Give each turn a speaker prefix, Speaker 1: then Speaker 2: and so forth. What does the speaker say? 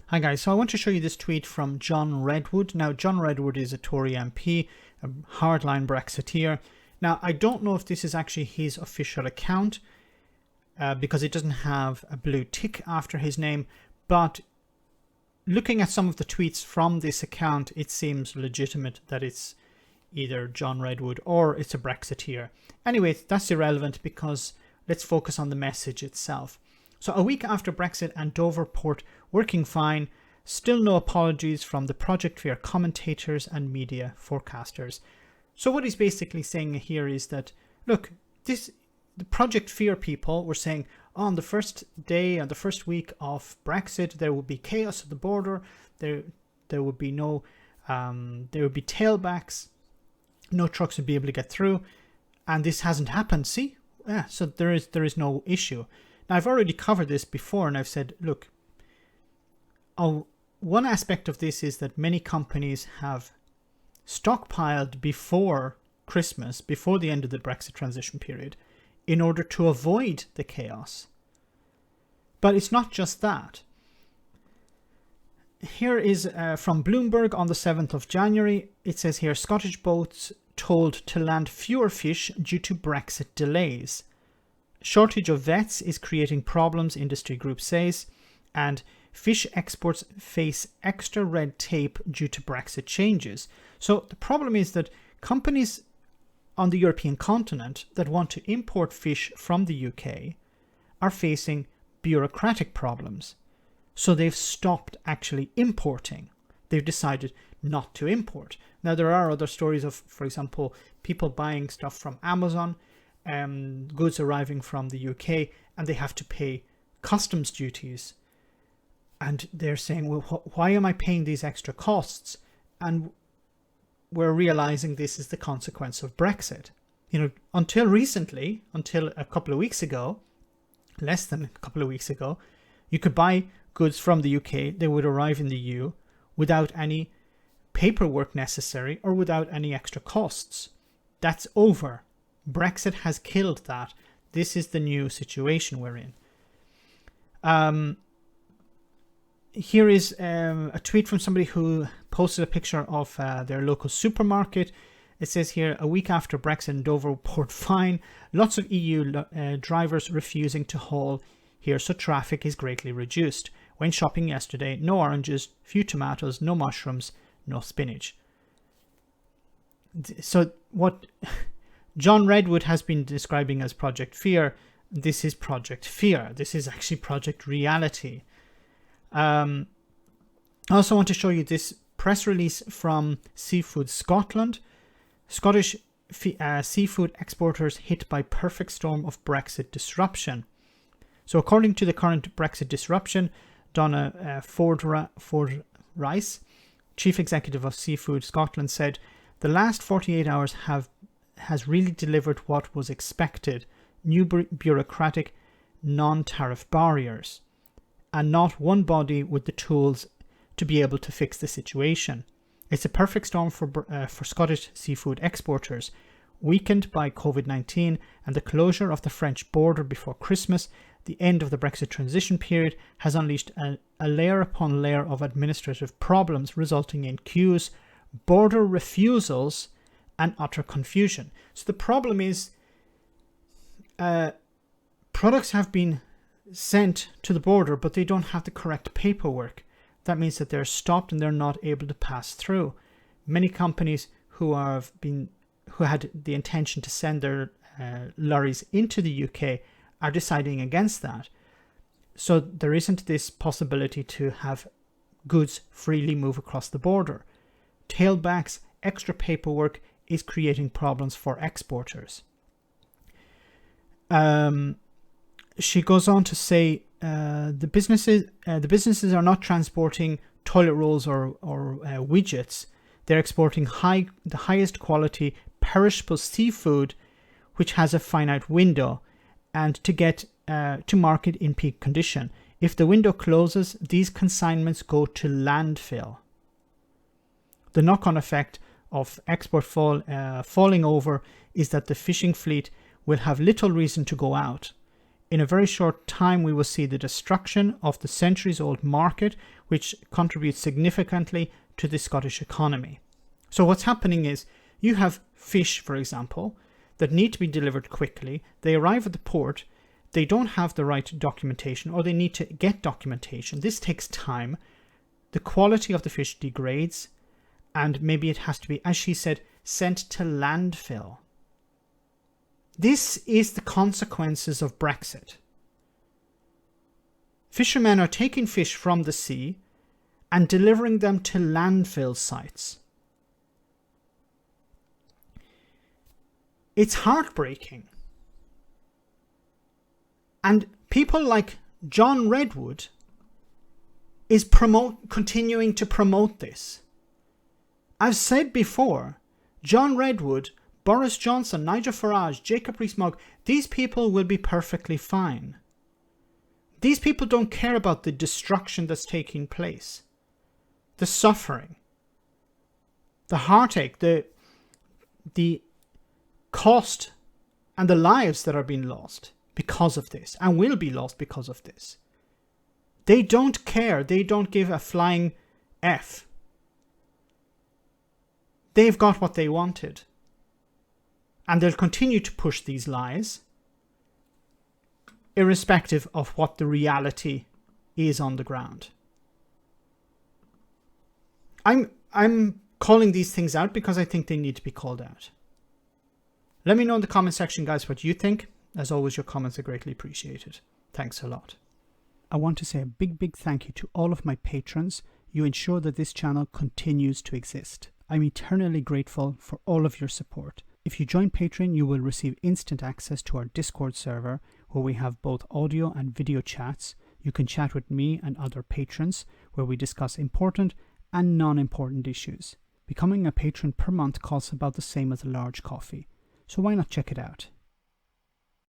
Speaker 1: Hi guys, so I want to show you this tweet from John Redwood. Now, John Redwood is a Tory MP, a hardline Brexiteer. Now, I don't know if this is actually his official account because it doesn't have a blue tick after his name, but looking at some of the tweets from this account, it seems legitimate that it's either John Redwood or it's a Brexiteer. Anyway, that's irrelevant because let's focus on the message itself. So a week after Brexit and Dover port working fine, still no apologies from the Brexiteer commentators and media forecasters. So what he's basically saying here is that, look, the Brexiteer people were saying, on the first day and the first week of Brexit, there would be chaos at the border. There would be no, there would be tailbacks. No trucks would be able to get through, and this hasn't happened. See, yeah. So there is no issue. Now, I've already covered this before, and I've said, look, one aspect of this is that many companies have stockpiled before Christmas, before the end of the Brexit transition period, in order to avoid the chaos. But it's not just that. Here is from Bloomberg on the 7th of January. It says here, Scottish boats told to land fewer fish due to Brexit delays. Shortage of vets is creating problems, industry group says, and fish exports face extra red tape due to Brexit changes. So the problem is that companies on the European continent that want to import fish from the UK are facing bureaucratic problems. So they've stopped actually importing. They've decided not to import. Now, there are other stories of, for example, people buying stuff from Amazon, goods arriving from the UK, and they have to pay customs duties. And they're saying, well, why am I paying these extra costs? And we're realizing this is the consequence of Brexit. You know, until recently, until a couple of weeks ago, less than a couple of weeks ago, you could buy goods from the UK. They would arrive in the EU without any paperwork necessary or without any extra costs. That's over. Brexit has killed that. This is the new situation we're in. Here is a tweet from somebody who posted a picture of their local supermarket. It says here, a week after Brexit and Dover port fine, lots of EU drivers refusing to haul here, so traffic is greatly reduced. When shopping yesterday, no oranges, few tomatoes, no mushrooms, no spinach. So what John Redwood has been describing as Project Fear, this is Project Fear. This is actually Project Reality. I also want to show you this press release from Seafood Scotland. Scottish seafood exporters hit by perfect storm of Brexit disruption. So according to the current Brexit disruption, Donna Ford Rice, Chief Executive of Seafood Scotland, said, the last 48 hours has really delivered what was expected, new bureaucratic non-tariff barriers, and not one body with the tools to be able to fix the situation. It's a perfect storm for Scottish seafood exporters. Weakened by COVID-19 and the closure of the French border before Christmas, the end of the Brexit transition period has unleashed a layer upon layer of administrative problems, resulting in queues, border refusals, and utter confusion. So the problem is products have been sent to the border, but they don't have the correct paperwork. That means that they're stopped and they're not able to pass through. Many companies who had the intention to send their lorries into the UK are deciding against that. So there isn't this possibility to have goods freely move across the border. Tailbacks, extra paperwork is creating problems for exporters. She goes on to say the businesses are not transporting toilet rolls or widgets. They're exporting the highest quality perishable seafood, which has a finite window, and to get to market in peak condition. If the window closes, these consignments go to landfill. The knock-on effect of export falling over is that the fishing fleet will have little reason to go out. In a very short time, we will see the destruction of the centuries-old market, which contributes significantly to the Scottish economy. So what's happening is you have fish, for example, that need to be delivered quickly. They arrive at the port. They don't have the right documentation, or they need to get documentation. This takes time. The quality of the fish degrades, and maybe it has to be, as she said, sent to landfill. This is the consequences of Brexit. Fishermen are taking fish from the sea and delivering them to landfill sites. It's heartbreaking. And people like John Redwood is continuing to promote this. I've said before, John Redwood, Boris Johnson, Nigel Farage, Jacob Rees-Mogg, these people will be perfectly fine. These people don't care about the destruction that's taking place, the suffering, the heartache, the cost, and the lives that are being lost because of this, and will be lost because of this. They don't care. They don't give a flying F. They've got what they wanted. And they'll continue to push these lies, irrespective of what the reality is on the ground. I'm calling these things out because I think they need to be called out. Let me know in the comment section, guys, what you think. As always, your comments are greatly appreciated. Thanks a lot. I want to say a big thank you to all of my patrons. You ensure that this channel continues to exist. I'm eternally grateful for all of your support. If you join Patreon, you will receive instant access to our Discord server, where we have both audio and video chats. You can chat with me and other patrons, where we discuss important and non-important issues. Becoming a patron per month costs about the same as a large coffee, so why not check it out?